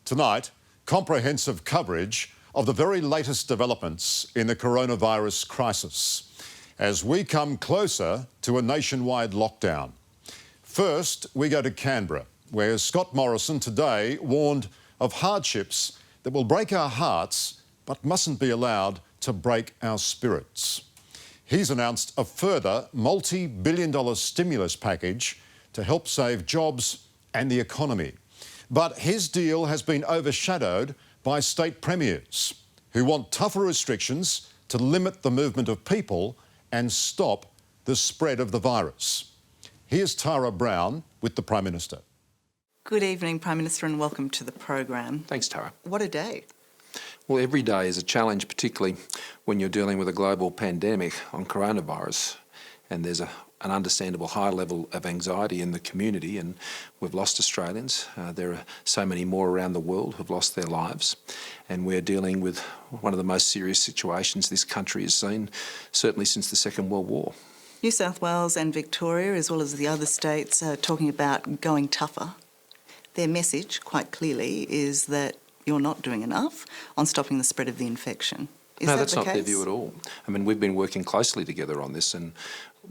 Tonight, comprehensive coverage of the very latest developments in the coronavirus crisis as we come closer to a nationwide lockdown. First, we go to Canberra, where Scott Morrison today warned of hardships that will break our hearts but mustn't be allowed to break our spirits. He's announced a further multi-billion-dollar stimulus package to help save jobs and the economy. But his deal has been overshadowed by state premiers who want tougher restrictions to limit the movement of people and stop the spread of the virus. Here's Tara Brown with the Prime Minister. Good evening, Prime Minister, and welcome to the program. Thanks, Tara. What a day. Well, every day is a challenge, particularly when you're dealing with a global pandemic on coronavirus, and there's an understandable high level of anxiety in the community, and we've lost Australians. There are so many more around the world who've lost their lives, and we're dealing with one of the most serious situations this country has seen, certainly since the Second World War. New South Wales and Victoria, as well as the other states, are talking about going tougher. Their message, quite clearly, is that you're not doing enough on stopping the spread of the infection. No, that's not their view at all. I mean, we've been working closely together on this, and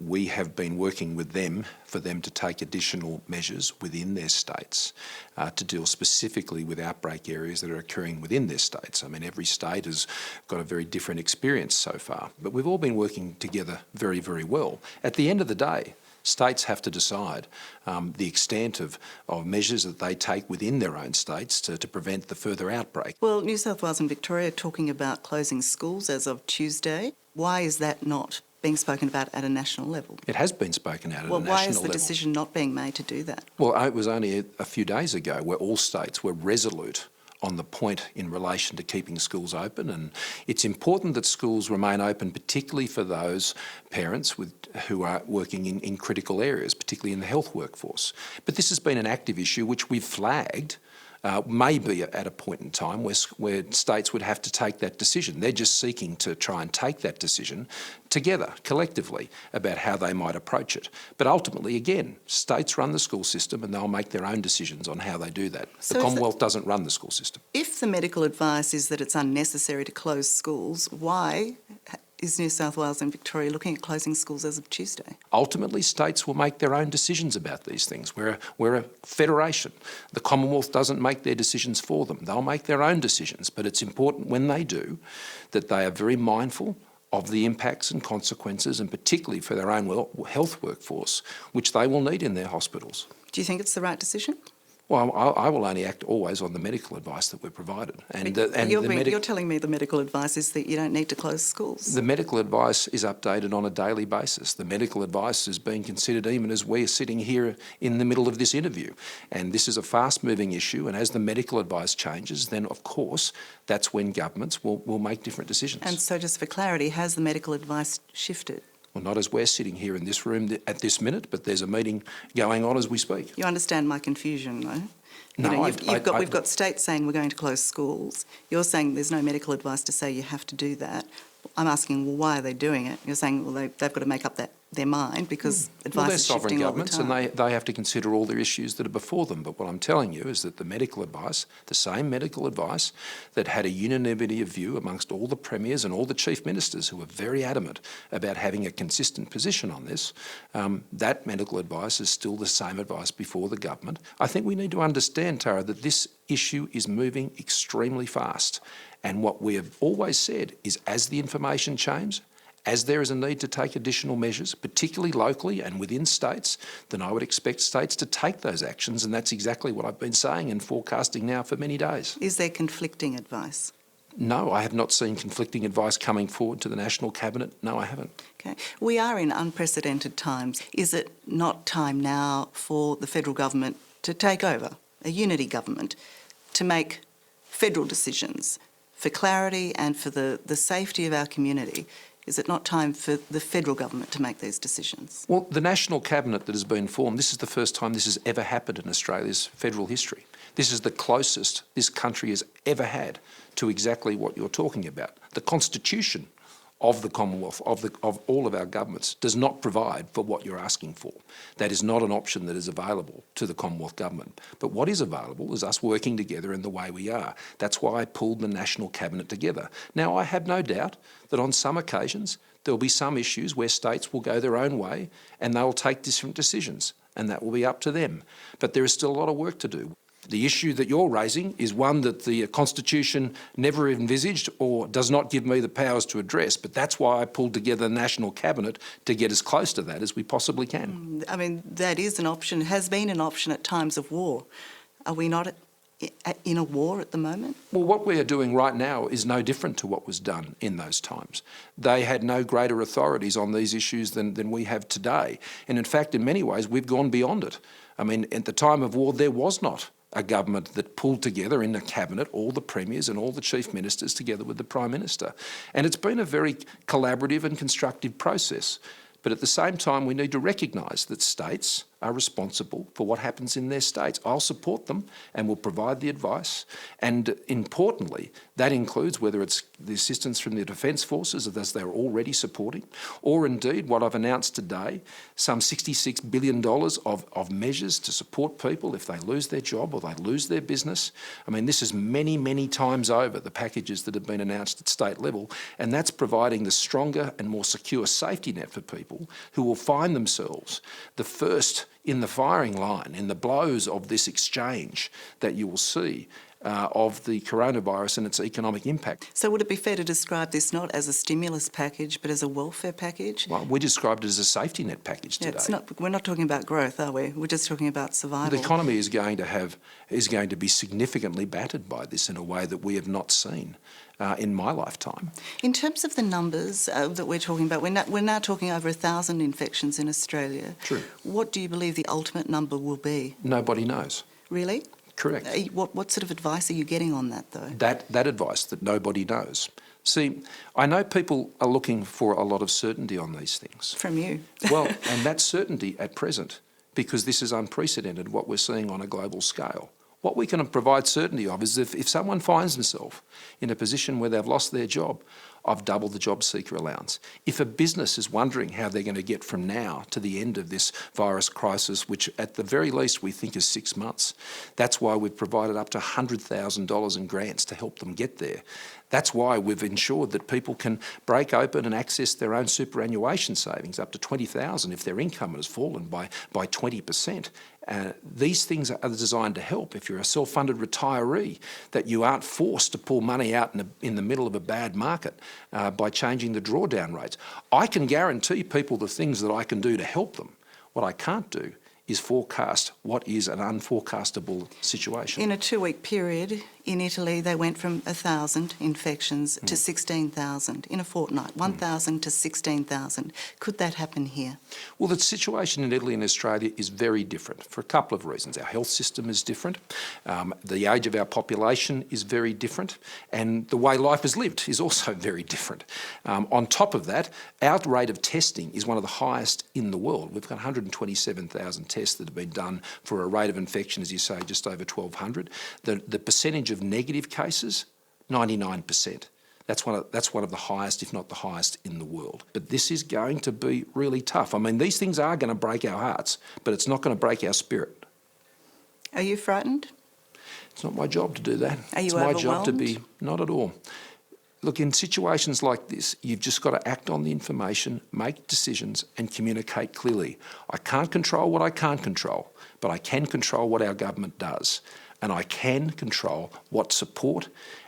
we have been working with them for them to take additional measures within their states to deal specifically with outbreak areas that are occurring within their states. I mean, every state has got a very different experience so far, but we've all been working together very, very well. At the end of the day, states have to decide the extent of measures that they take within their own states to prevent the further outbreak. Well, New South Wales and Victoria are talking about closing schools as of Tuesday. Why is that not being spoken about at a national level? It has been spoken out at a national level. Well, why is the decision not being made to do that? Well, it was only a few days ago where all states were resolute on the point in relation to keeping schools open, and it's important that schools remain open, particularly for those parents who are working in critical areas, particularly in the health workforce. But this has been an active issue which we've flagged maybe at a point in time where states would have to take that decision. They're just seeking to try and take that decision together, collectively, about how they might approach it. But ultimately, again, states run the school system and they'll make their own decisions on how they do that. So the Commonwealth doesn't run the school system. If the medical advice is that it's unnecessary to close schools, why is New South Wales and Victoria looking at closing schools as of Tuesday? Ultimately, states will make their own decisions about these things. We're a federation. The Commonwealth doesn't make their decisions for them. They'll make their own decisions, but it's important when they do that they are very mindful of the impacts and consequences, and particularly for their own health workforce, which they will need in their hospitals. Do you think it's the right decision? Well, I will only act always on the medical advice that we're provided. You're telling me the medical advice is that you don't need to close schools. The medical advice is updated on a daily basis. The medical advice is being considered even as we are sitting here in the middle of this interview. And this is a fast-moving issue, and as the medical advice changes, then of course that's when governments will make different decisions. And so just for clarity, has the medical advice shifted? Well, not as we're sitting here in this room at this minute, but there's a meeting going on as we speak. You understand my confusion, though? No, we've got states saying we're going to close schools. You're saying there's no medical advice to say you have to do that. I'm asking, well, why are they doing it? You're saying, well, they've got to make up their mind because advice is shifting all the time. They're sovereign governments, and they have to consider all their issues that are before them. But what I'm telling you is that the medical advice, the same medical advice that had a unanimity of view amongst all the premiers and all the chief ministers who were very adamant about having a consistent position on this, that medical advice is still the same advice before the government. I think we need to understand, Tara, that this issue is moving extremely fast. And what we have always said is as the information changes, as there is a need to take additional measures, particularly locally and within states, then I would expect states to take those actions, and that's exactly what I've been saying and forecasting now for many days. Is there conflicting advice? No, I have not seen conflicting advice coming forward to the National Cabinet. No, I haven't. Okay. We are in unprecedented times. Is it not time now for the federal government to take over, a unity government, to make federal decisions for clarity and for the safety of our community? Is it not time for the federal government to make these decisions? Well, the National Cabinet that has been formed, this is the first time this has ever happened in Australia's federal history. This is the closest this country has ever had to exactly what you're talking about. The Constitution of the Commonwealth, of all of our governments, does not provide for what you're asking for. That is not an option that is available to the Commonwealth Government. But what is available is us working together in the way we are. That's why I pulled the National Cabinet together. Now, I have no doubt that on some occasions there'll be some issues where states will go their own way and they'll take different decisions, and that will be up to them. But there is still a lot of work to do. The issue that you're raising is one that the Constitution never envisaged or does not give me the powers to address, but that's why I pulled together the National Cabinet to get as close to that as we possibly can. I mean, that is an option, has been an option at times of war. Are we not in a war at the moment? Well, what we are doing right now is no different to what was done in those times. They had no greater authorities on these issues than we have today. And in fact, in many ways, we've gone beyond it. I mean, at the time of war, there was not a government that pulled together in a cabinet all the premiers and all the chief ministers together with the Prime Minister. And it's been a very collaborative and constructive process. But at the same time, we need to recognise that states are responsible for what happens in their states. I'll support them and will provide the advice. And importantly, that includes whether it's the assistance from the Defence Forces, as they're already supporting, or indeed what I've announced today, some $66 billion of measures to support people if they lose their job or they lose their business. I mean, this is many, many times over the packages that have been announced at state level, and that's providing the stronger and more secure safety net for people who will find themselves the first in the firing line, in the blows of this exchange that you will see of the coronavirus and its economic impact. So would it be fair to describe this not as a stimulus package but as a welfare package? Well, we described it as a safety net package today. We're not talking about growth, are we? We're just talking about survival. The economy is going to be significantly battered by this in a way that we have not seen in my lifetime. In terms of the numbers that we're talking about, we're now talking over 1,000 infections in Australia. True. What do you believe the ultimate number will be? Nobody knows. Really? Correct. What sort of advice are you getting on that, though? That advice that nobody knows. See, I know people are looking for a lot of certainty on these things. From you. Well, and that certainty at present, because this is unprecedented, what we're seeing on a global scale. What we can provide certainty of is if someone finds themselves in a position where they've lost their job, I've doubled the job seeker allowance. If a business is wondering how they're going to get from now to the end of this virus crisis, which at the very least we think is 6 months, that's why we've provided up to $100,000 in grants to help them get there. That's why we've ensured that people can break open and access their own superannuation savings up to $20,000 if their income has fallen by 20%. These things are designed to help if you're a self-funded retiree, that you aren't forced to pull money out in the middle of a bad market by changing the drawdown rates. I can guarantee people the things that I can do to help them. What I can't do is forecast what is an unforecastable situation. In a 2-week period, in Italy, they went from 1,000 infections to 16,000 in a fortnight, 1,000 to 16,000. Could that happen here? Well, the situation in Italy and Australia is very different for a couple of reasons. Our health system is different, the age of our population is very different, and the way life is lived is also very different. On top of that, our rate of testing is one of the highest in the world. We've got 127,000 tests that have been done for a rate of infection, as you say, just over 1,200. The percentage of negative cases, 99%. That's one of the highest, if not the highest, in the world. But this is going to be really tough. I mean, these things are going to break our hearts, but it's not going to break our spirit. Are you frightened? It's not my job to do that. Are you It's my overwhelmed? job to be, not at all. Look, in situations like this, you've just got to act on the information, make decisions and communicate clearly. I can't control what I can't control, but I can control what our government does. And I can control what support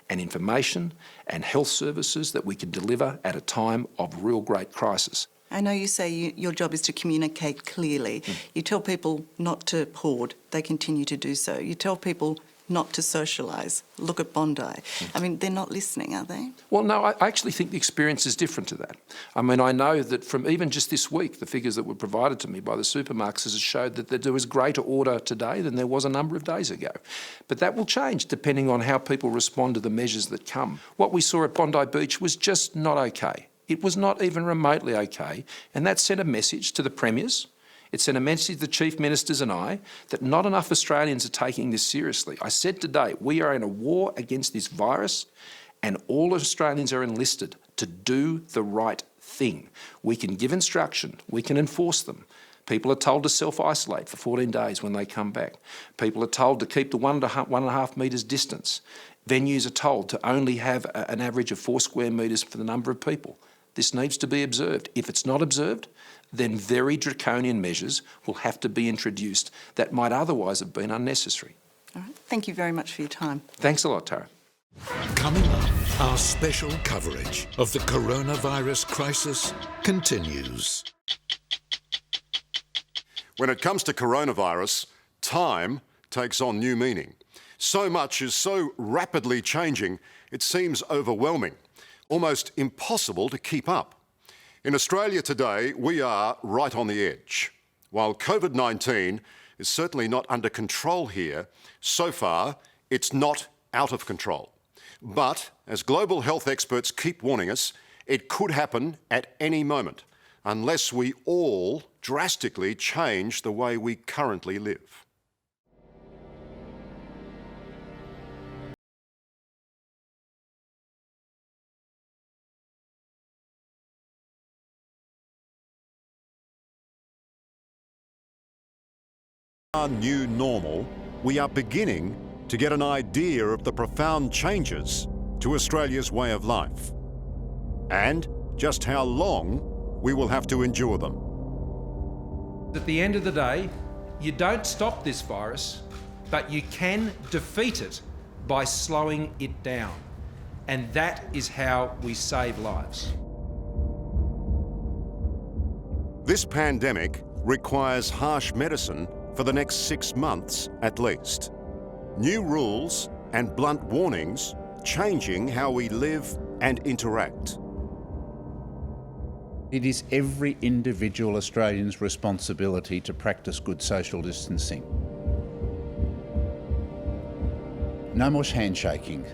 and information and health services that we can deliver at a time of real great crisis. I know you say your job is to communicate clearly. You tell people not to hoard, they continue to do so. You tell people not to socialise, look at Bondi. I mean, they're not listening, are they? Well, no, I actually think the experience is different to that. I mean, I know that from even just this week, the figures that were provided to me by the supermarkets has showed that there was greater order today than there was a number of days ago. But that will change depending on how people respond to the measures that come. What we saw at Bondi Beach was just not okay. It was not even remotely okay, and that sent a message to the premiers. It sent a message to the chief ministers and I that not enough Australians are taking this seriously. I said today, we are in a war against this virus and all Australians are enlisted to do the right thing. We can give instruction, we can enforce them. People are told to self-isolate for 14 days when they come back. People are told to keep the 1.5 metres distance. Venues are told to only have an average of 4 square metres for the number of people. This needs to be observed. If it's not observed, then very draconian measures will have to be introduced that might otherwise have been unnecessary. All right. Thank you very much for your time. Thanks a lot, Tara. Coming up, our special coverage of the coronavirus crisis continues. When it comes to coronavirus, time takes on new meaning. So much is so rapidly changing, it seems overwhelming, almost impossible to keep up. In Australia today, we are right on the edge. While COVID-19 is certainly not under control here, so far it's not out of control. But, as global health experts keep warning us, it could happen at any moment, unless we all drastically change the way we currently live. Our new normal, we are beginning to get an idea of the profound changes to Australia's way of life, and just how long we will have to endure them. At the end of the day, you don't stop this virus, but you can defeat it by slowing it down. And that is how we save lives. This pandemic requires harsh medicine for the next 6 months at least. New rules and blunt warnings changing how we live and interact. It is every individual Australian's responsibility to practice good social distancing. No more handshaking.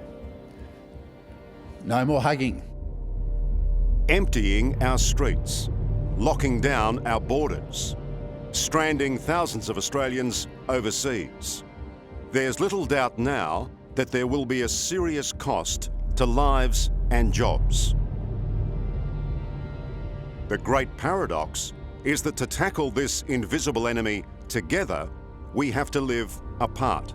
No more hugging. Emptying our streets, locking down our borders, stranding thousands of Australians overseas. There's little doubt now that there will be a serious cost to lives and jobs. The great paradox is that to tackle this invisible enemy together, we have to live apart.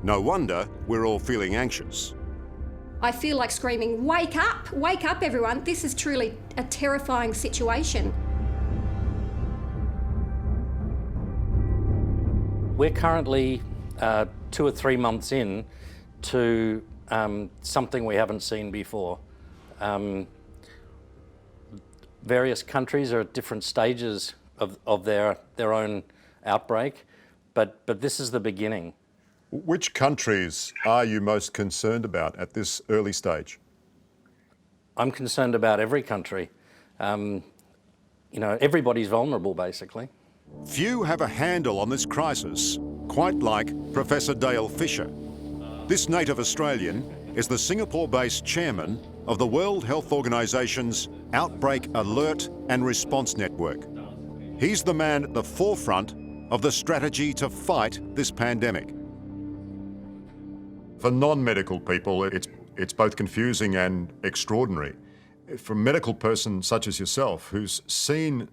No wonder we're all feeling anxious. I feel like screaming, wake up everyone. This is truly a terrifying situation. We're currently 2 or 3 months in to something we haven't seen before. Various countries are at different stages of their own outbreak, but this is the beginning. Which countries are you most concerned about at this early stage? I'm concerned about every country. Everybody's vulnerable, basically. Few have a handle on this crisis, quite like Professor Dale Fisher. This native Australian is the Singapore-based chairman of the World Health Organisation's Outbreak Alert and Response Network. He's the man at the forefront of the strategy to fight this pandemic. For non-medical people, it's both confusing and extraordinary. For a medical person such as yourself, who's seen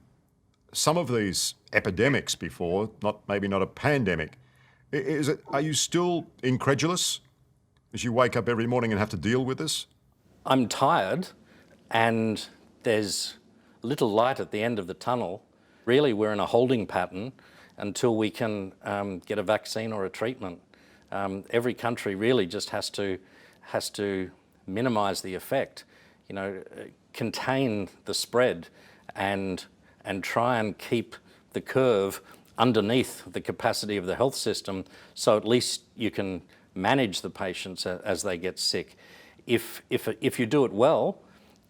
some of these epidemics before, maybe not a pandemic, are you still incredulous as you wake up every morning and have to deal with this? I'm tired, and there's little light at the end of the tunnel. Really, we're in a holding pattern until we can get a vaccine or a treatment. Every country really just has to minimise the effect, contain the spread, and try and keep the curve underneath the capacity of the health system, so at least you can manage the patients as they get sick. If you do it well,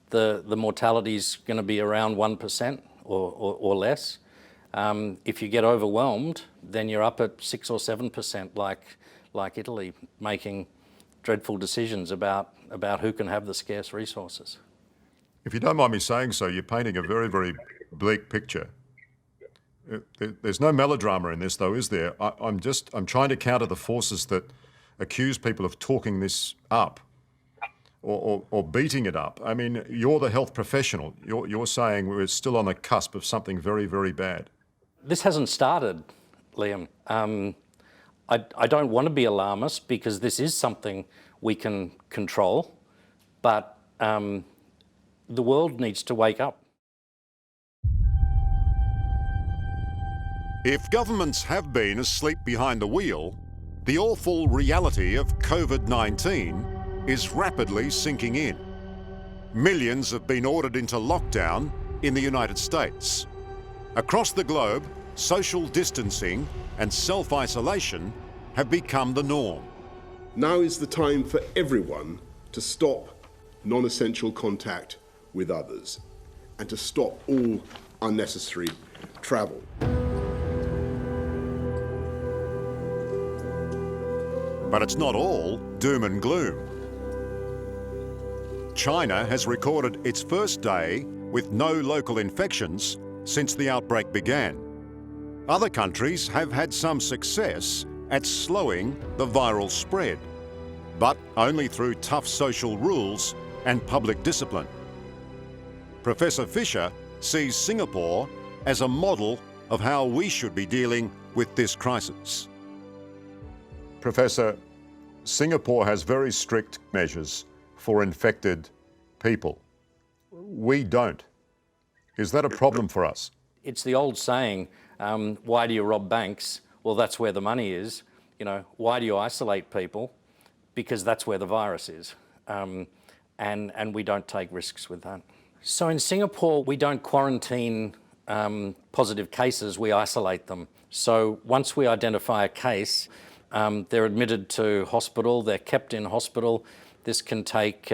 the mortality is going to be around 1% or less. If you get overwhelmed, then you're up at 6 or 7%, like Italy, making dreadful decisions about who can have the scarce resources. If you don't mind me saying so, you're painting a very, very bleak picture. There's no melodrama in this, though, is there? I'm trying to counter the forces that accuse people of talking this up. or beating it up. I mean, you're the health professional. You're saying we're still on the cusp of something very, very bad. This hasn't started, Liam. I don't want to be alarmist because this is something we can control, but the world needs to wake up. If governments have been asleep behind the wheel, the awful reality of COVID-19 is rapidly sinking in. Millions have been ordered into lockdown in the United States. Across the globe, social distancing and self-isolation have become the norm. Now is the time for everyone to stop non-essential contact with others and to stop all unnecessary travel. But it's not all doom and gloom. China has recorded its first day with no local infections since the outbreak began. Other countries have had some success at slowing the viral spread, but only through tough social rules and public discipline. Professor Fisher sees Singapore as a model of how we should be dealing with this crisis. Professor, Singapore has very strict measures for infected people. We don't. Is that a problem for us? It's the old saying, why do you rob banks? Well, that's where the money is. You know, why do you isolate people? Because that's where the virus is. And we don't take risks with that. So in Singapore, we don't quarantine positive cases, we isolate them. So once we identify a case, they're admitted to hospital, they're kept in hospital. This can take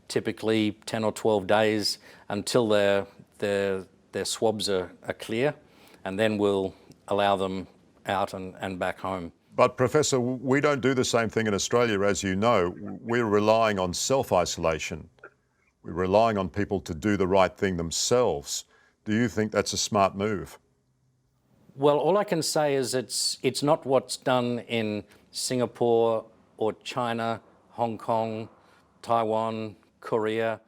typically 10 or 12 days until their swabs are clear, and then we'll allow them out and back home. But Professor, we don't do the same thing in Australia, as you know. We're relying on self-isolation. We're relying on people to do the right thing themselves. Do you think that's a smart move? Well, all I can say is it's not what's done in Singapore or China, Hong Kong, Taiwan, Korea.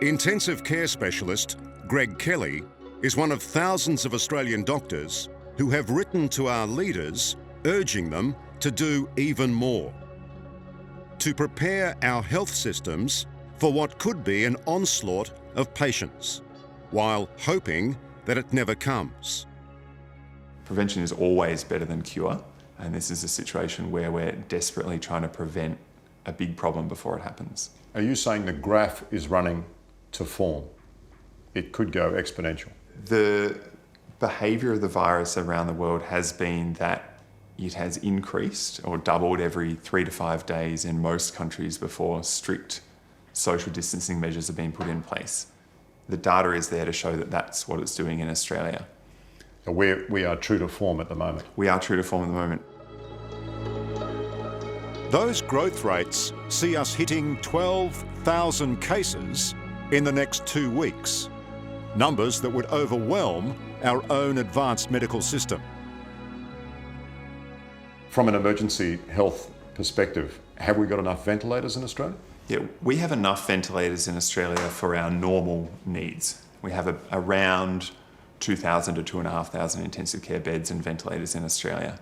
Intensive care specialist Greg Kelly is one of thousands of Australian doctors who have written to our leaders urging them to do even more, to prepare our health systems for what could be an onslaught of patients, while hoping that it never comes. Prevention is always better than cure, and this is a situation where we're desperately trying to prevent a big problem before it happens. Are you saying the graph is running to form? It could go exponential. The behaviour of the virus around the world has been that it has increased or doubled every 3 to 5 days in most countries before strict social distancing measures have been put in place. The data is there to show that that's what it's doing in Australia. We are true to form at the moment. We are true to form at the moment. Those growth rates see us hitting 12,000 cases in the next 2 weeks. Numbers that would overwhelm our own advanced medical system. From an emergency health perspective, have we got enough ventilators in Australia? Yeah, we have enough ventilators in Australia for our normal needs. We have around 2,000 to 2,500 intensive care beds and ventilators in Australia.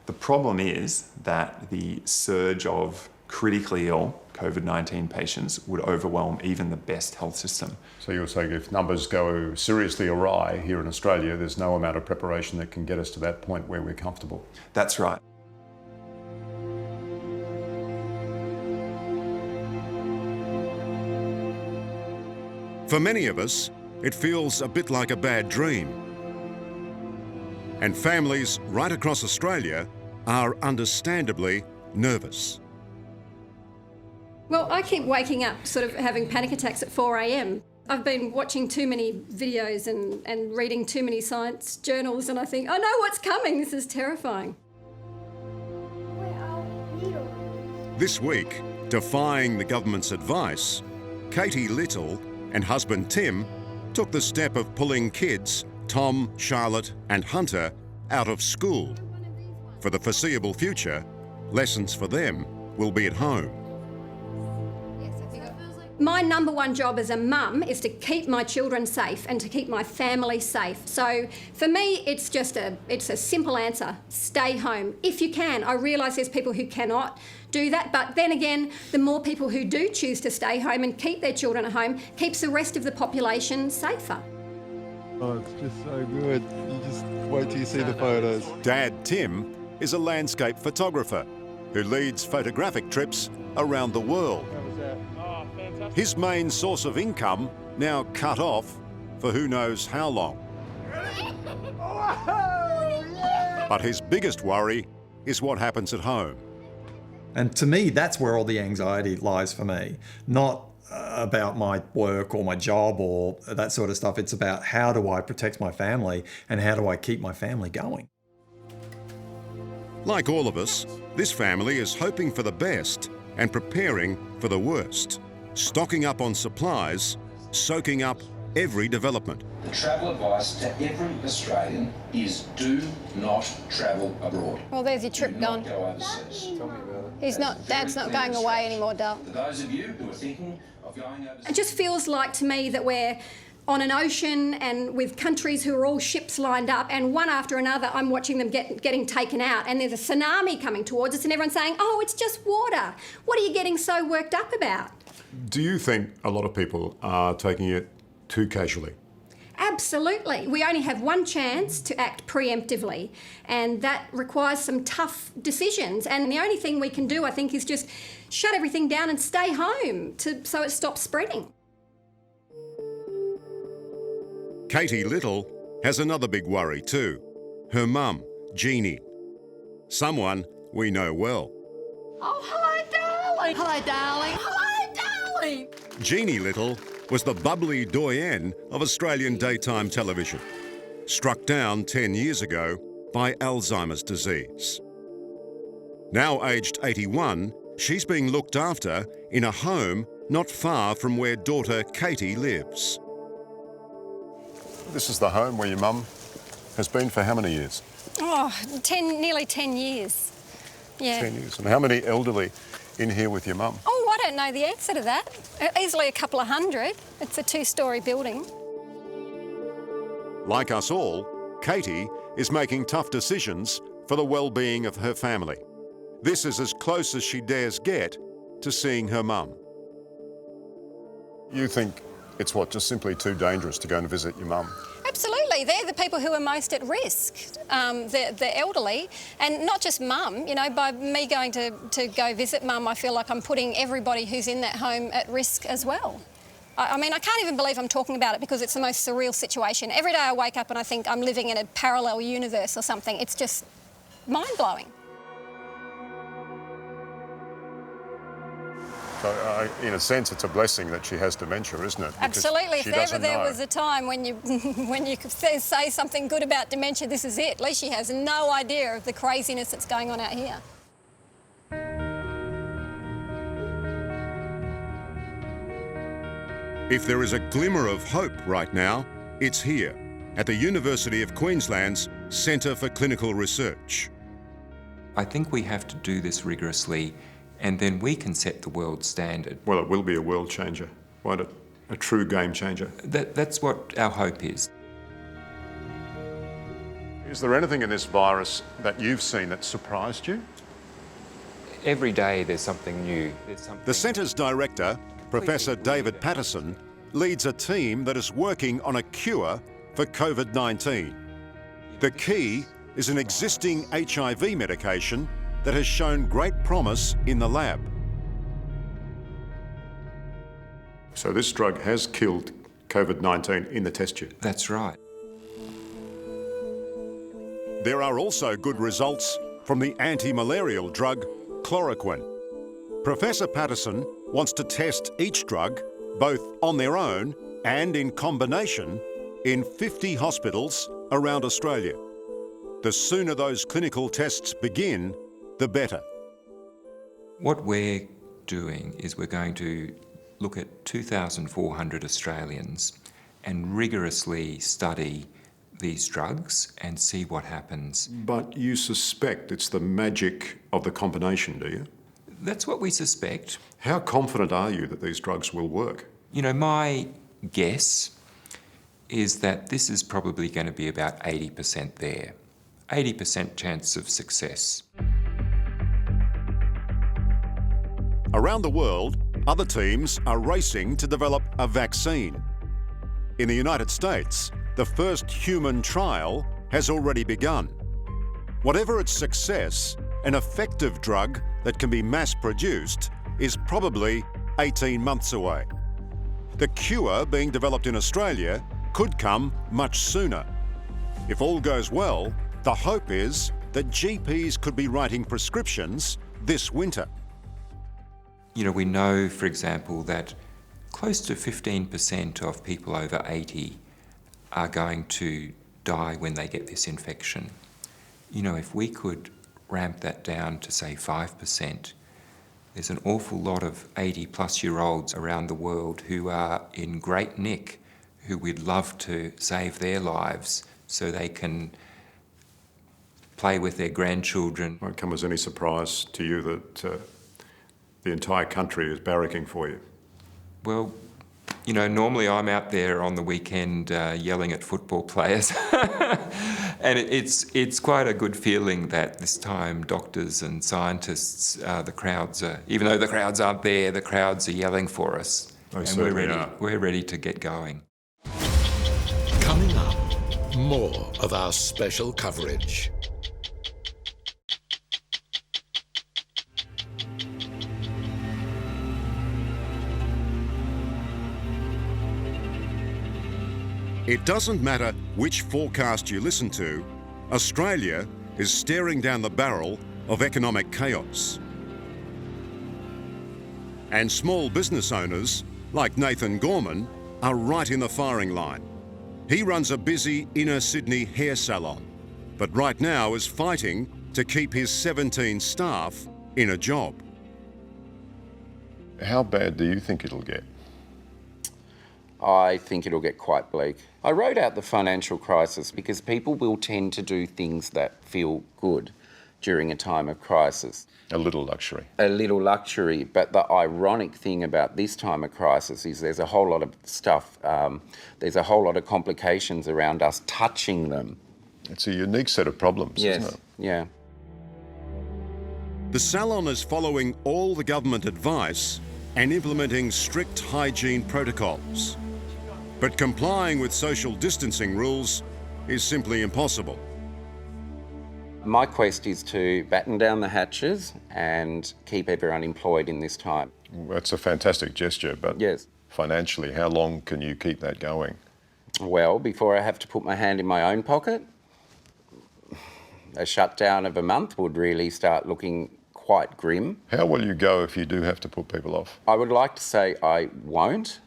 The problem is that the surge of critically ill COVID-19 patients would overwhelm even the best health system. So you're saying if numbers go seriously awry here in Australia, there's no amount of preparation that can get us to that point where we're comfortable? That's right. For many of us, it feels a bit like a bad dream. And families right across Australia are understandably nervous. Well, I keep waking up sort of having panic attacks at 4 a.m. I've been watching too many videos and reading too many science journals, and I think, I know what's coming, this is terrifying. This week, defying the government's advice, Katie Little and husband Tim took the step of pulling kids, Tom, Charlotte and Hunter, out of school. For the foreseeable future, lessons for them will be at home. My number one job as a mum is to keep my children safe and to keep my family safe. So for me, it's a simple answer: stay home if you can. I realise there's people who cannot do that, but then again, the more people who do choose to stay home and keep their children at home keeps the rest of the population safer. Oh, it's just so good. You just wait till you see the photos. Dad Tim is a landscape photographer who leads photographic trips around the world. His main source of income now cut off for who knows how long. But his biggest worry is what happens at home. And to me, that's where all the anxiety lies for me. Not about my work or my job or that sort of stuff. It's about how do I protect my family and how do I keep my family going? Like all of us, this family is hoping for the best and preparing for the worst. Stocking up on supplies, soaking up every development. The travel advice to every Australian is do not travel abroad. Well, there's your trip gone. Go overseas. Tell me about it. Dad's not going away anymore, Dale. For those of you who are thinking of going overseas. It just feels like to me that we're on an ocean and with countries who are all ships lined up, and one after another I'm watching them getting taken out, and there's a tsunami coming towards us and everyone's saying, oh, it's just water. What are you getting so worked up about? Do you think a lot of people are taking it too casually? Absolutely. We only have one chance to act preemptively, and that requires some tough decisions. And the only thing we can do, I think, is just shut everything down and stay home so it stops spreading. Katie Little has another big worry too. Her mum, Jeannie. Someone we know well. Oh, hello, darling. Hello, darling. Hello, darling. Jeannie Little was the bubbly doyenne of Australian daytime television, struck down 10 years ago by Alzheimer's disease. Now aged 81, she's being looked after in a home not far from where daughter Katie lives. This is the home where your mum has been for how many years? Oh, nearly 10 years. Yeah. 10 years. And how many elderly in here with your mum? Oh, I don't know the answer to that. Easily a couple of hundred. It's a two-storey building. Like us all, Katie is making tough decisions for the well-being of her family. This is as close as she dares get to seeing her mum. You think it's what, just simply too dangerous to go and visit your mum? Absolutely. They're the people who are most at risk, the elderly, and not just mum. You know, by me going to go visit mum, I feel like I'm putting everybody who's in that home at risk as well. I mean, I can't even believe I'm talking about it because it's the most surreal situation. Every day I wake up and I think I'm living in a parallel universe or something. It's just mind-blowing. So, in a sense, it's a blessing that she has dementia, isn't it? Because absolutely. If ever there was a time when you could say something good about dementia, this is it. At least she has no idea of the craziness that's going on out here. If there is a glimmer of hope right now, it's here, at the University of Queensland's Centre for Clinical Research. I think we have to do this rigorously, and then we can set the world standard. Well, it will be a world changer, won't it? A true game changer. That's what our hope is. Is there anything in this virus that you've seen that surprised you? Every day there's something new. The Centre's director, Professor David Patterson, leads a team that is working on a cure for COVID-19. The key is an existing HIV medication that has shown great promise in the lab. So this drug has killed COVID-19 in the test tube? That's right. There are also good results from the anti-malarial drug chloroquine. Professor Patterson wants to test each drug, both on their own and in combination, in 50 hospitals around Australia. The sooner those clinical tests begin, the better. What we're doing is we're going to look at 2,400 Australians and rigorously study these drugs and see what happens. But you suspect it's the magic of the combination, do you? That's what we suspect. How confident are you that these drugs will work? You know, my guess is that this is probably going to be about 80% there. 80% chance of success. Around the world, other teams are racing to develop a vaccine. In the United States, the first human trial has already begun. Whatever its success, an effective drug that can be mass-produced is probably 18 months away. The cure being developed in Australia could come much sooner. If all goes well, the hope is that GPs could be writing prescriptions this winter. You know, we know, for example, that close to 15% of people over 80 are going to die when they get this infection. You know, if we could ramp that down to, say, 5%, there's an awful lot of 80-plus-year-olds around the world who are in great nick, who we'd love to save their lives so they can play with their grandchildren. Won't come as any surprise to you that the entire country is barracking for you. Well, you know, normally I'm out there on the weekend yelling at football players. And it's quite a good feeling that this time doctors and scientists, the crowds are, even though the crowds aren't there, the crowds are yelling for us. And we're ready to get going. Coming up, more of our special coverage. It doesn't matter which forecast you listen to, Australia is staring down the barrel of economic chaos. And small business owners, like Nathan Gorman, are right in the firing line. He runs a busy inner Sydney hair salon, but right now is fighting to keep his 17 staff in a job. How bad do you think it'll get? I think it'll get quite bleak. I wrote out the financial crisis because people will tend to do things that feel good during a time of crisis. A little luxury. A little luxury, but the ironic thing about this time of crisis is there's a whole lot of stuff, there's a whole lot of complications around us touching them. It's a unique set of problems, isn't it? Yeah. The salon is following all the government advice and implementing strict hygiene protocols. But complying with social distancing rules is simply impossible. My quest is to batten down the hatches and keep everyone employed in this time. That's a fantastic gesture, but yes, financially, how long can you keep that going? Well, before I have to put my hand in my own pocket, a shutdown of a month would really start looking quite grim. How will you go if you do have to put people off? I would like to say I won't.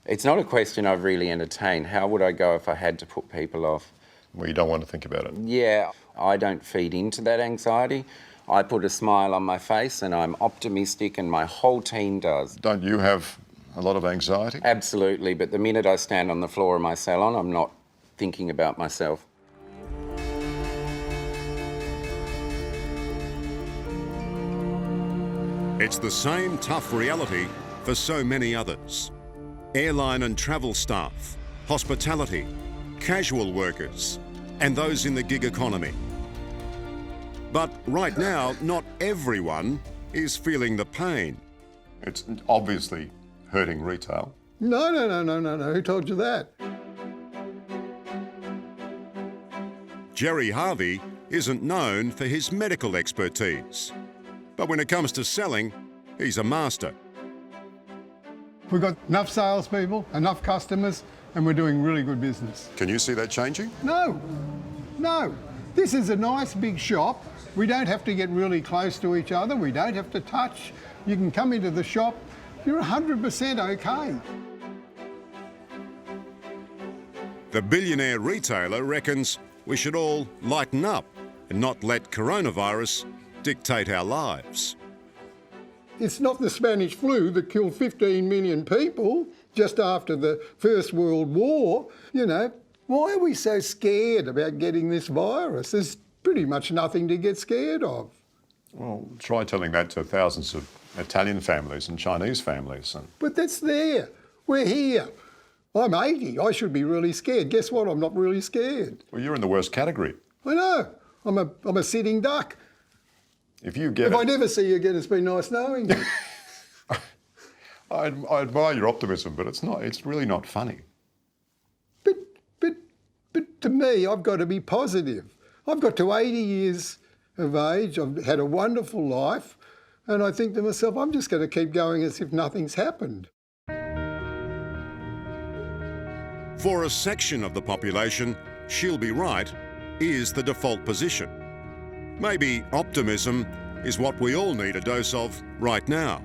It's not a question I've really entertained. How would I go if I had to put people off? Well, you don't want to think about it. Yeah, I don't feed into that anxiety. I put a smile on my face and I'm optimistic, and my whole team does. Don't you have a lot of anxiety? Absolutely, but the minute I stand on the floor of my salon, I'm not thinking about myself. It's the same tough reality for so many others. Airline and travel staff, hospitality, casual workers, and those in the gig economy. But right now, not everyone is feeling the pain. It's obviously hurting retail. No. Who told you that? Jerry Harvey isn't known for his medical expertise. But when it comes to selling, he's a master. We've got enough salespeople, enough customers, and we're doing really good business. Can you see that changing? No. This is a nice big shop. We don't have to get really close to each other. We don't have to touch. You can come into the shop. You're 100% okay. The billionaire retailer reckons we should all lighten up and not let coronavirus dictate our lives. It's not the Spanish flu that killed 15 million people just after the First World War. You know, Why are we so scared about getting this virus? There's pretty much nothing to get scared of. Well, try telling that to thousands of Italian families and Chinese families. But that's there. We're here. I'm 80. I should be really scared. Guess what? I'm not really scared. Well, you're in the worst category. I know. I'm a sitting duck. If you get If I never see you again, it's been nice knowing you. I admire your optimism, but it's really not funny. But to me, I've got to be positive. I've got to 80 years of age. I've had a wonderful life. And I think to myself, I'm just going to keep going as if nothing's happened. For a section of the population, she'll be right is the default position. Maybe optimism is what we all need a dose of right now.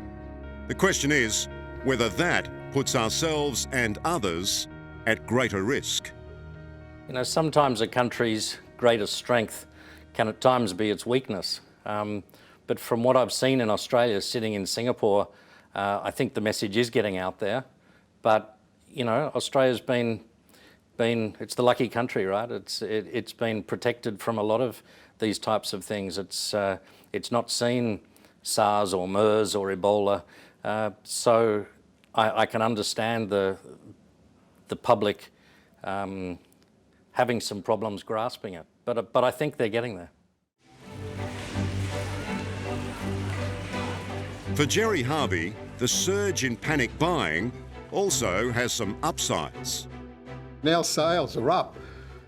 The question is whether that puts ourselves and others at greater risk. You know, sometimes a country's greatest strength can at times be its weakness. But from what I've seen in Australia, sitting in Singapore, I think the message is getting out there. But, you know, Australia's been it's the lucky country, right? It's been protected from a lot of these types of things. It's not seen SARS or MERS or Ebola. So I can understand the public having some problems grasping it. But I think they're getting there. For Gerry Harvey, the surge in panic buying also has some upsides. Now sales are up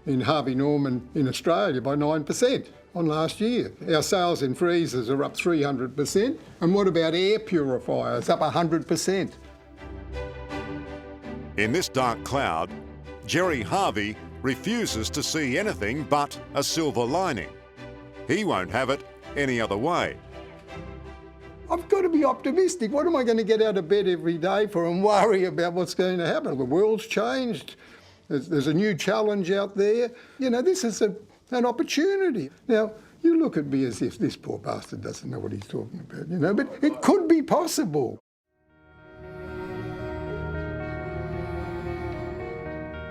in Harvey Norman in Australia by 9% on last year. Our sales in freezers are up 300%. And what about air purifiers? Up 100%. In this dark cloud, Gerry Harvey refuses to see anything but a silver lining. He won't have it any other way. I've got to be optimistic. What am I going to get out of bed every day for and worry about what's going to happen? The world's changed. There's a new challenge out there. You know, this is an opportunity. Now, you look at me as if this poor bastard doesn't know what he's talking about, you know, but it could be possible.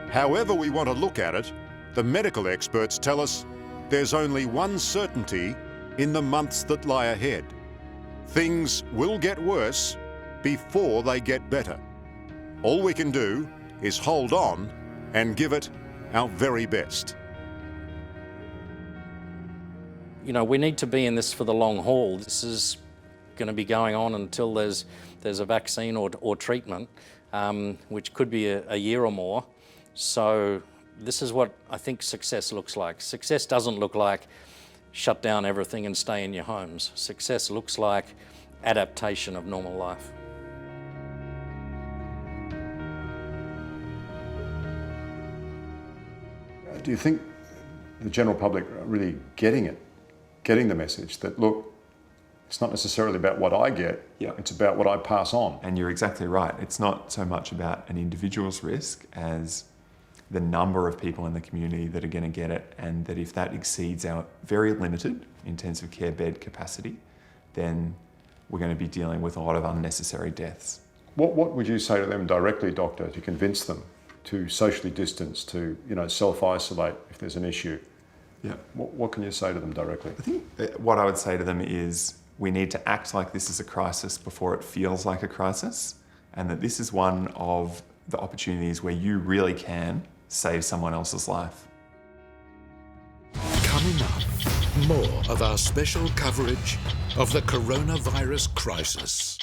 However we want to look at it, the medical experts tell us there's only one certainty in the months that lie ahead. Things will get worse before they get better. All we can do is hold on and give it our very best. You know, we need to be in this for the long haul. This is going to be going on until there's a vaccine or treatment, which could be a year or more. So this is what I think success looks like. Success doesn't look like shut down everything and stay in your homes. Success looks like adaptation of normal life. Do you think the general public are really getting it, getting the message that, look, it's not necessarily about what I get, it's about what I pass on? And you're exactly right. It's not so much about an individual's risk as the number of people in the community that are going to get it, and that if that exceeds our very limited intensive care bed capacity, then we're going to be dealing with a lot of unnecessary deaths. What would you say to them directly, Doctor, to convince them to socially distance, to self-isolate if there's an issue? Yeah. What can you say to them directly? I think what I would say to them is we need to act like this is a crisis before it feels like a crisis, and that this is one of the opportunities where you really can save someone else's life. Coming up, more of our special coverage of the coronavirus crisis.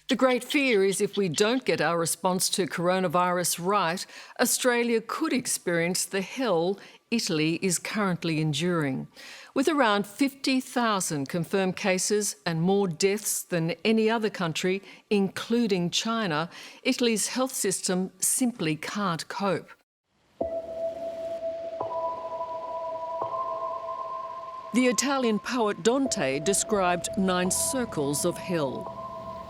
The great fear is if we don't get our response to coronavirus right, Australia could experience the hell Italy is currently enduring. With around 50,000 confirmed cases and more deaths than any other country, including China, Italy's health system simply can't cope. The Italian poet Dante described 9 circles of hell,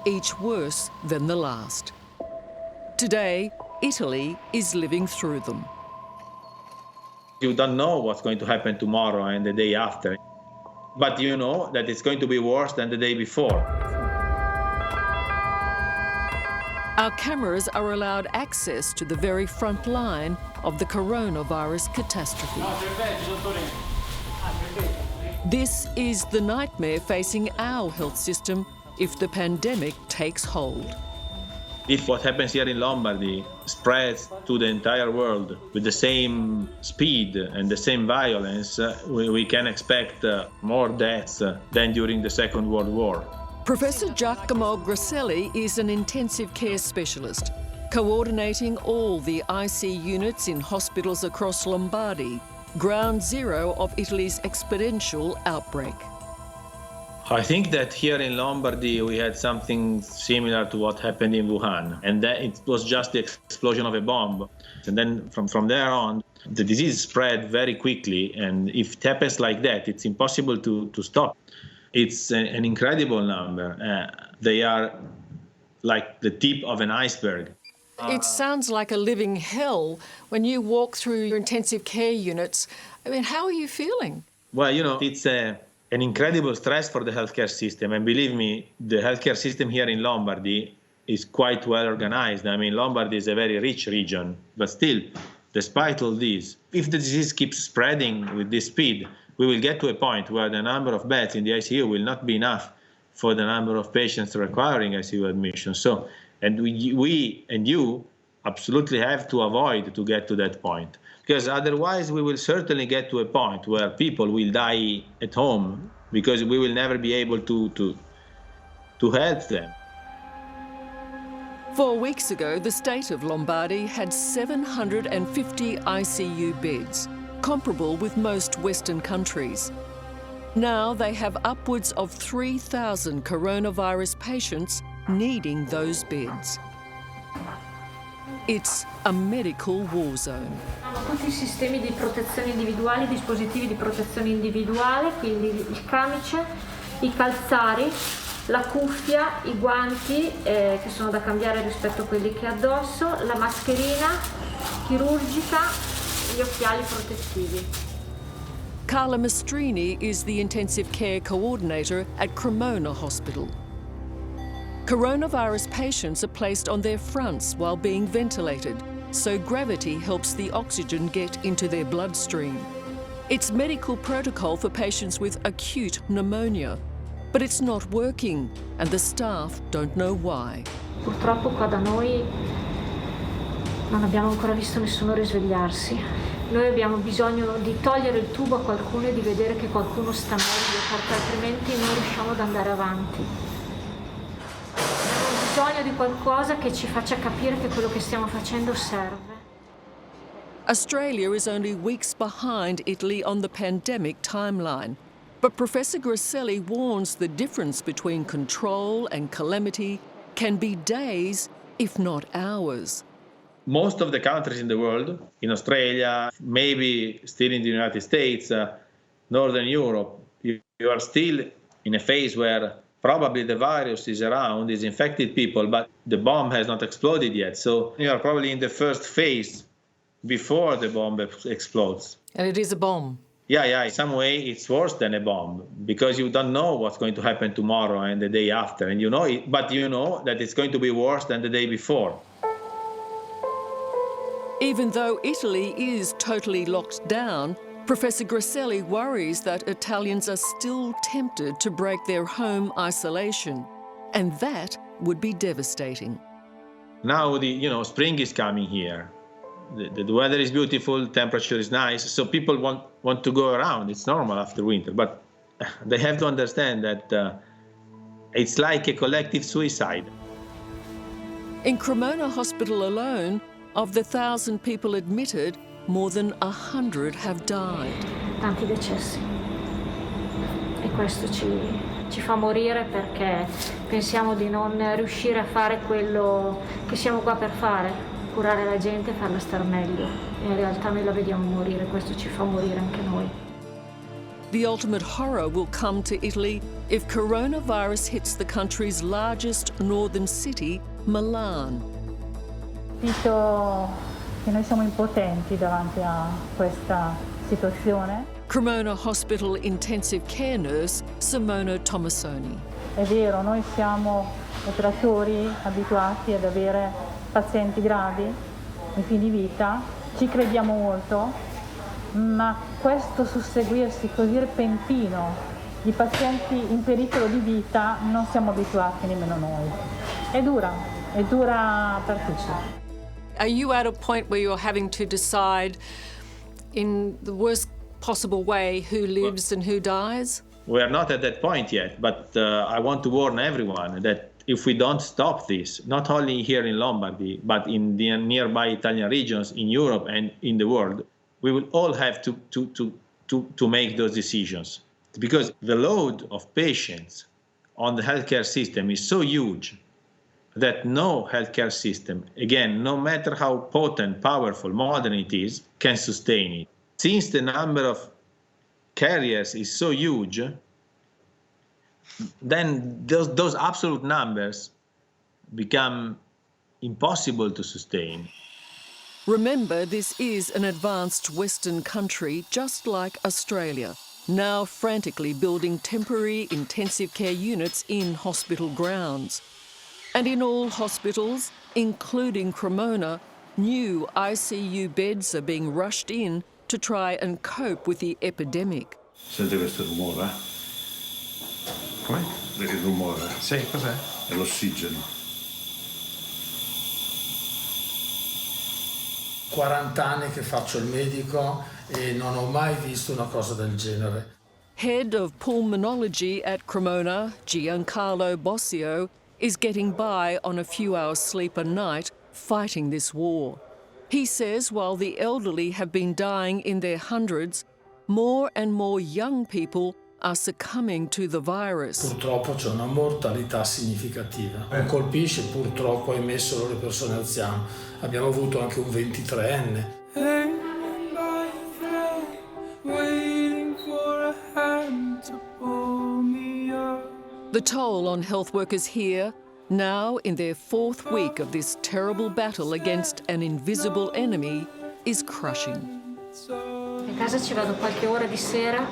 each worse than the last. Today, Italy is living through them. You don't know what's going to happen tomorrow and the day after, but you know that it's going to be worse than the day before. Our cameras are allowed access to the very front line of the coronavirus catastrophe. This is the nightmare facing our health system if the pandemic takes hold. If what happens here in Lombardy spreads to the entire world with the same speed and the same violence, we can expect more deaths than during the Second World War. Professor Giacomo Grasselli is an intensive care specialist, coordinating all the IC units in hospitals across Lombardy, ground zero of Italy's exponential outbreak. I think that here in Lombardy we had something similar to what happened in Wuhan, and that it was just the explosion of a bomb. And then from there on, the disease spread very quickly, and if it happens like that, it's impossible to stop. It's an incredible number. They are like the tip of an iceberg. It sounds like a living hell when you walk through your intensive care units. I mean, how are you feeling? Well, it's an incredible stress for the healthcare system. And believe me, the healthcare system here in Lombardy is quite well organized. I mean, Lombardy is a very rich region, but still, despite all this, if the disease keeps spreading with this speed, we will get to a point where the number of beds in the ICU will not be enough for the number of patients requiring ICU admission. So, and we and you absolutely have to avoid to get to that point, because otherwise we will certainly get to a point where people will die at home because we will never be able to help them. 4 weeks ago, the state of Lombardy had 750 ICU beds, comparable with most Western countries. Now they have upwards of 3,000 coronavirus patients needing those beds. It's a medical war zone. Tutti i sistemi di protezione individuali, dispositivi di protezione individuale, quindi il camice, i calzari, la cuffia, i guanti che sono da cambiare rispetto a quelli che ho addosso, la mascherina chirurgica, gli occhiali protettivi. Carla Mastrini is the intensive care coordinator at Cremona Hospital. Coronavirus patients are placed on their fronts while being ventilated, so gravity helps the oxygen get into their bloodstream. It's medical protocol for patients with acute pneumonia, but it's not working, and the staff don't know why. Purtroppo qua da noi non abbiamo ancora visto nessuno risvegliarsi. Noi abbiamo bisogno di togliere il tubo a qualcuno e di vedere che qualcuno sta meglio, perché altrimenti non riusciamo ad andare avanti. Abbiamo bisogno di qualcosa che ci faccia capire che quello che stiamo facendo serve. Australia is only weeks behind Italy on the pandemic timeline, but Professor Grasselli warns the difference between control and calamity can be days, if not hours. Most of the countries in the world, in Australia, maybe still in the United States, Northern Europe, you are still in a phase where probably the virus is around, is infected people, but the bomb has not exploded yet. So you are probably in the first phase before the bomb explodes. And it is a bomb. Yeah, in some way it's worse than a bomb because you don't know what's going to happen tomorrow and the day after, and you know it, but you know that it's going to be worse than the day before. Even though Italy is totally locked down, Professor Grasselli worries that Italians are still tempted to break their home isolation, and that would be devastating. Now spring is coming here. The weather is beautiful, temperature is nice, so people want to go around. It's normal after winter, but they have to understand that it's like a collective suicide. In Cremona Hospital alone, of the 1,000 people admitted, more than 100 have died. Tanti decessi. E questo ci fa morire perché pensiamo di non riuscire a fare quello che siamo qua per fare, curare la gente e farla star meglio. E in realtà noi la vediamo morire, questo ci fa morire anche noi. The ultimate horror will come to Italy if coronavirus hits the country's largest northern city, Milan. Dico che noi siamo impotenti davanti a questa situazione. Cremona Hospital intensive care nurse Simona Tomasoni. È vero, noi siamo operatori abituati ad avere pazienti gravi, in fin di vita, ci crediamo molto, ma questo susseguirsi così repentino di pazienti in pericolo di vita non siamo abituati nemmeno noi. È dura per tutti. Are you at a point where you're having to decide in the worst possible way who lives and who dies? We are not at that point yet, but I want to warn everyone that if we don't stop this, not only here in Lombardy, but in the nearby Italian regions, in Europe and in the world, we will all have to make those decisions. Because the load of patients on the healthcare system is so huge that no healthcare system, again, no matter how potent, powerful, modern it is, can sustain it. Since the number of carriers is so huge, then those absolute numbers become impossible to sustain. Remember, this is an advanced Western country just like Australia, now frantically building temporary intensive care units in hospital grounds. And in all hospitals, including Cremona, new ICU beds are being rushed in to try and cope with the epidemic. Sente questo rumore? Come? Che rumore? Sì, cos'è? È l'ossigeno. 40 anni che faccio il medico e non ho mai visto una cosa del genere. Head of pulmonology at Cremona, Giancarlo Bossio, is getting by on a few hours sleep a night fighting this war. He says while the elderly have been dying in their hundreds, more and more young people are succumbing to the virus. Purtroppo c'è una mortalità significativa. Non colpisce purtroppo, ahimè, solo le persone anziane. Abbiamo avuto anche un 23enne. The toll on health workers here, now in their fourth week of this terrible battle against an invisible enemy, is crushing. In casa ci vado qualche ora di sera,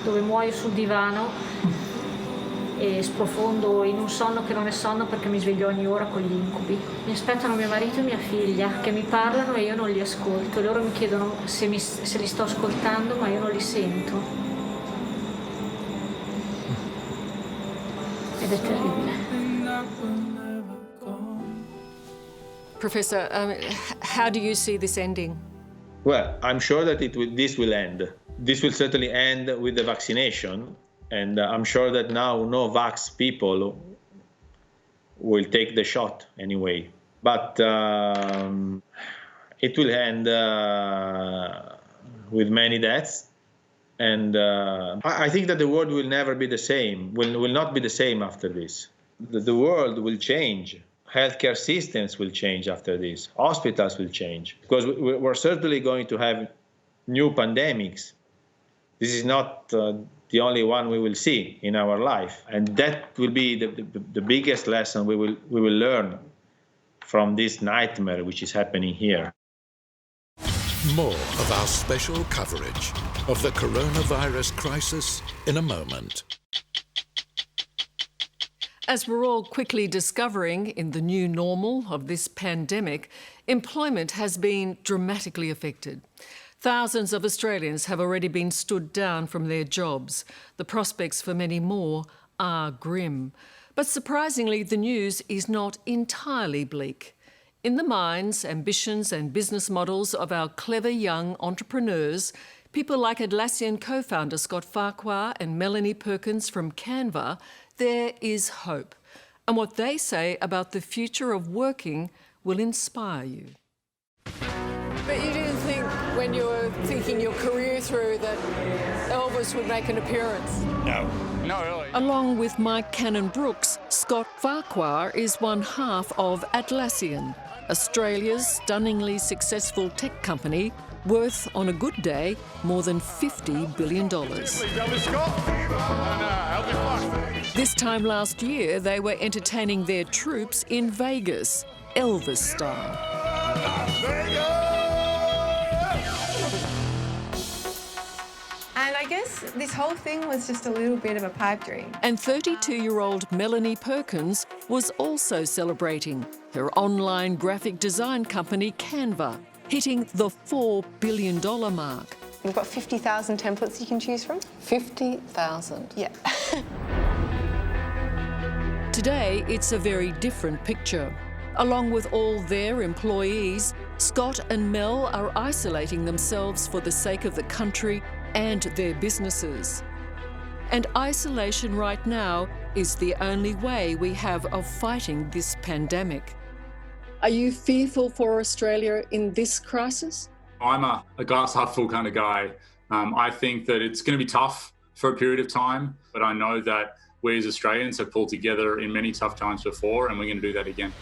dove muoio sul divano e sprofondo in un sonno che non è sonno perché mi sveglio ogni ora con gli incubi. Mi aspettano mio marito e mia figlia che mi parlano e io non li ascolto. Loro mi chiedono se li sto ascoltando, ma io non li sento. Ed è terribile. Professor, how do you see this ending? Well, I'm sure that this will end. This will certainly end with the vaccination, and I'm sure that now no-vax people will take the shot anyway. But it will end with many deaths, and I think that the world will never be the same, will not be the same after this. The world will change. Healthcare systems will change after this. Hospitals will change, because we're certainly going to have new pandemics. This is not the only one we will see in our life, and that will be the biggest lesson we will learn from this nightmare which is happening here. More of our special coverage of the coronavirus crisis in a moment. As we're all quickly discovering in the new normal of this pandemic, employment has been dramatically affected. Thousands of Australians have already been stood down from their jobs. The prospects for many more are grim. But surprisingly, the news is not entirely bleak. In the minds, ambitions and business models of our clever young entrepreneurs, people like Atlassian co-founder Scott Farquhar and Melanie Perkins from Canva, there is hope. And what they say about the future of working will inspire you. But you didn't think, when you were thinking your career through, that Elvis would make an appearance? No, not really. Along with Mike Cannon-Brooks, Scott Farquhar is one half of Atlassian, Australia's stunningly successful tech company, worth, on a good day, more than $50 billion. This time last year, they were entertaining their troops in Vegas, Elvis style. this whole thing was just a little bit of a pipe dream. And 32-year-old Melanie Perkins was also celebrating her online graphic design company Canva, hitting the $4 billion mark. We've got 50,000 templates you can choose from. 50,000? Yeah. Today, it's a very different picture. Along with all their employees, Scott and Mel are isolating themselves for the sake of the country and their businesses. And isolation right now is the only way we have of fighting this pandemic. Are you fearful for Australia in this crisis? I'm a glass half full kind of guy. I think that it's going to be tough for a period of time, but I know that we as Australians have pulled together in many tough times before, and we're going to do that again.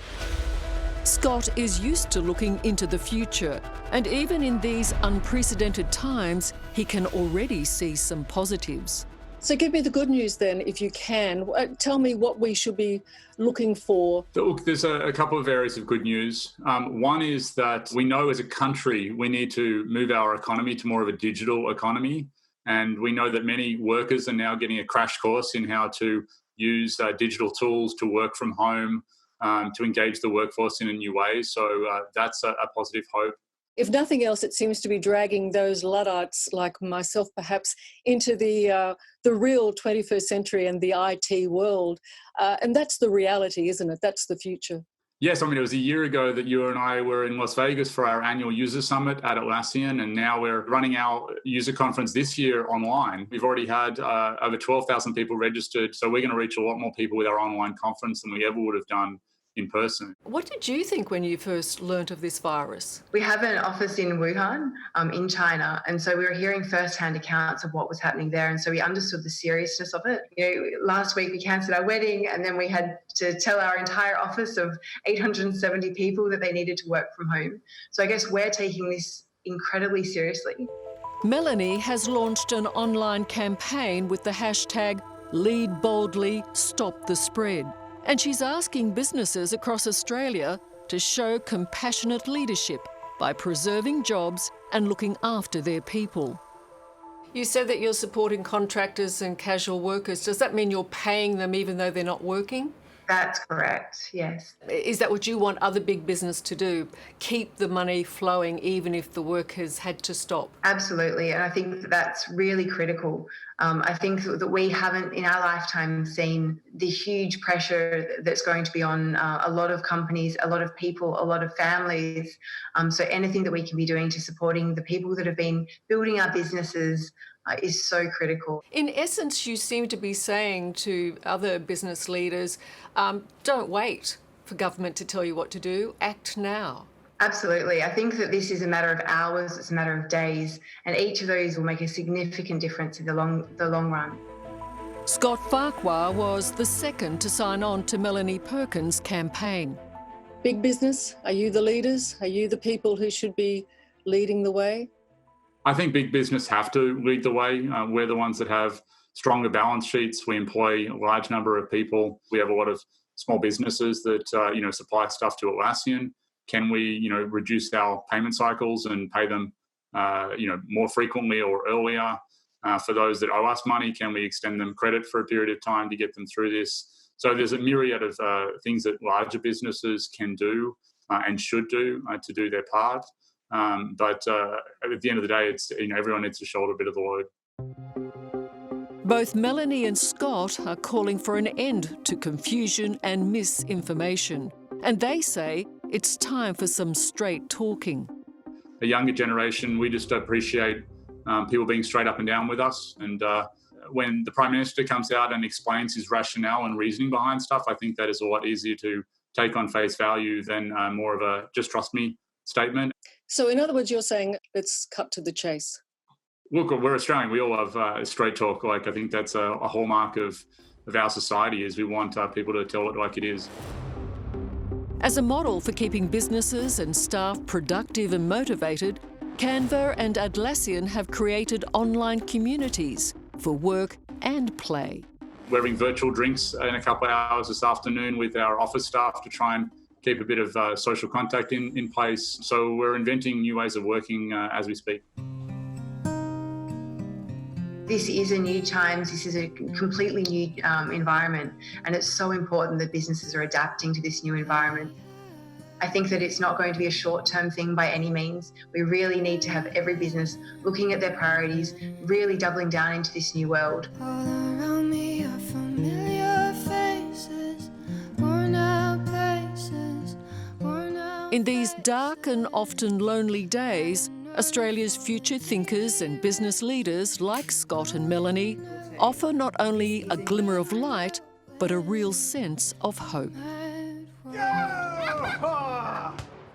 Scott is used to looking into the future, and even in these unprecedented times, he can already see some positives. So give me the good news then, if you can. Tell me what we should be looking for. Look, there's a couple of areas of good news. One is that we know as a country we need to move our economy to more of a digital economy. And we know that many workers are now getting a crash course in how to use digital tools to work from home, to engage the workforce in a new way. So that's a positive hope. If nothing else, it seems to be dragging those Luddites like myself perhaps into the real 21st century and the IT world. And that's the reality, isn't it? That's the future. Yes, I mean, it was a year ago that you and I were in Las Vegas for our annual user summit at Atlassian, and now we're running our user conference this year online. We've already had over 12,000 people registered, so we're going to reach a lot more people with our online conference than we ever would have done in person. What did you think when you first learnt of this virus? We have an office in Wuhan, in China, and so we were hearing first-hand accounts of what was happening there, and so we understood the seriousness of it. Last week we cancelled our wedding, and then we had to tell our entire office of 870 people that they needed to work from home. So I guess we're taking this incredibly seriously. Melanie has launched an online campaign with the hashtag Lead Boldly, Stop the Spread. And she's asking businesses across Australia to show compassionate leadership by preserving jobs and looking after their people. You said that you're supporting contractors and casual workers. Does that mean you're paying them even though they're not working? That's correct, yes. Is that what you want other big business to do? Keep the money flowing even if the work has had to stop? Absolutely, and I think that that's really critical. I think that we haven't in our lifetime seen the huge pressure that's going to be on a lot of companies, a lot of people, a lot of families. So anything that we can be doing to supporting the people that have been building our businesses is so critical. In essence, you seem to be saying to other business leaders, don't wait for government to tell you what to do, act now. Absolutely. I think that this is a matter of hours, it's a matter of days, and each of those will make a significant difference in the long run. Scott Farquhar was the second to sign on to Melanie Perkins' campaign. Big business, are you the leaders? Are you the people who should be leading the way? I think big business have to lead the way. We're the ones that have stronger balance sheets. We employ a large number of people. We have a lot of small businesses that supply stuff to Atlassian. Can we reduce our payment cycles and pay them more frequently or earlier? For those that owe us money, can we extend them credit for a period of time to get them through this? So there's a myriad of things that larger businesses can do and should do to do their part. But at the end of the day, it's everyone needs to shoulder a bit of the load. Both Melanie and Scott are calling for an end to confusion and misinformation. And they say it's time for some straight talking. A younger generation, we just appreciate people being straight up and down with us. And when the Prime Minister comes out and explains his rationale and reasoning behind stuff, I think that is a lot easier to take on face value than more of a just trust me statement. So in other words, you're saying let's cut to the chase. Look, we're Australian. We all have straight talk. I think that's a hallmark of our society is we want people to tell it like it is. As a model for keeping businesses and staff productive and motivated, Canva and Atlassian have created online communities for work and play. We're having virtual drinks in a couple of hours this afternoon with our office staff to try and keep a bit of social contact in place. So we're inventing new ways of working as we speak. This is a new times, this is a completely new environment, and it's so important that businesses are adapting to this new environment. I think that it's not going to be a short-term thing by any means. We really need to have every business looking at their priorities, really doubling down into this new world. All around me are familiar faces, worn out places, worn out. In these dark and often lonely days, Australia's future thinkers and business leaders like Scott and Melanie offer not only a glimmer of light, but a real sense of hope.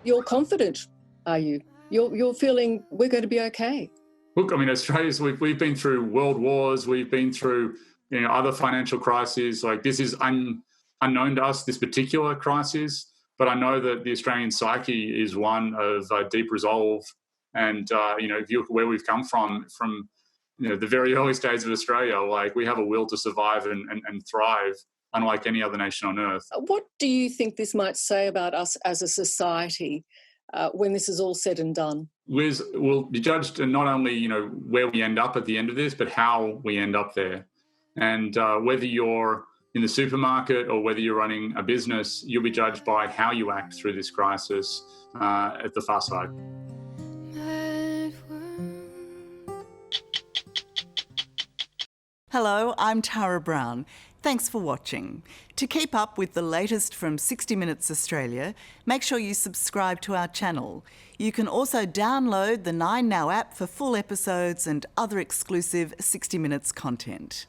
You're confident, are you? You're feeling we're going to be okay. Look, I mean, Australia's, we've been through world wars, we've been through, you know, other financial crises. Like, this is unknown to us, this particular crisis, but I know that the Australian psyche is one of deep resolve. And, you know, if you look where we've come from, you know, the very early days of Australia, like, we have a will to survive and thrive, unlike any other nation on earth. What do you think this might say about us as a society when this is all said and done? Liz, will be judged not only, you know, where we end up at the end of this, but how we end up there. And whether you're in the supermarket or whether you're running a business, you'll be judged by how you act through this crisis at the far side. Hello, I'm Tara Brown. Thanks for watching. To keep up with the latest from 60 Minutes Australia, make sure you subscribe to our channel. You can also download the 9Now app for full episodes and other exclusive 60 Minutes content.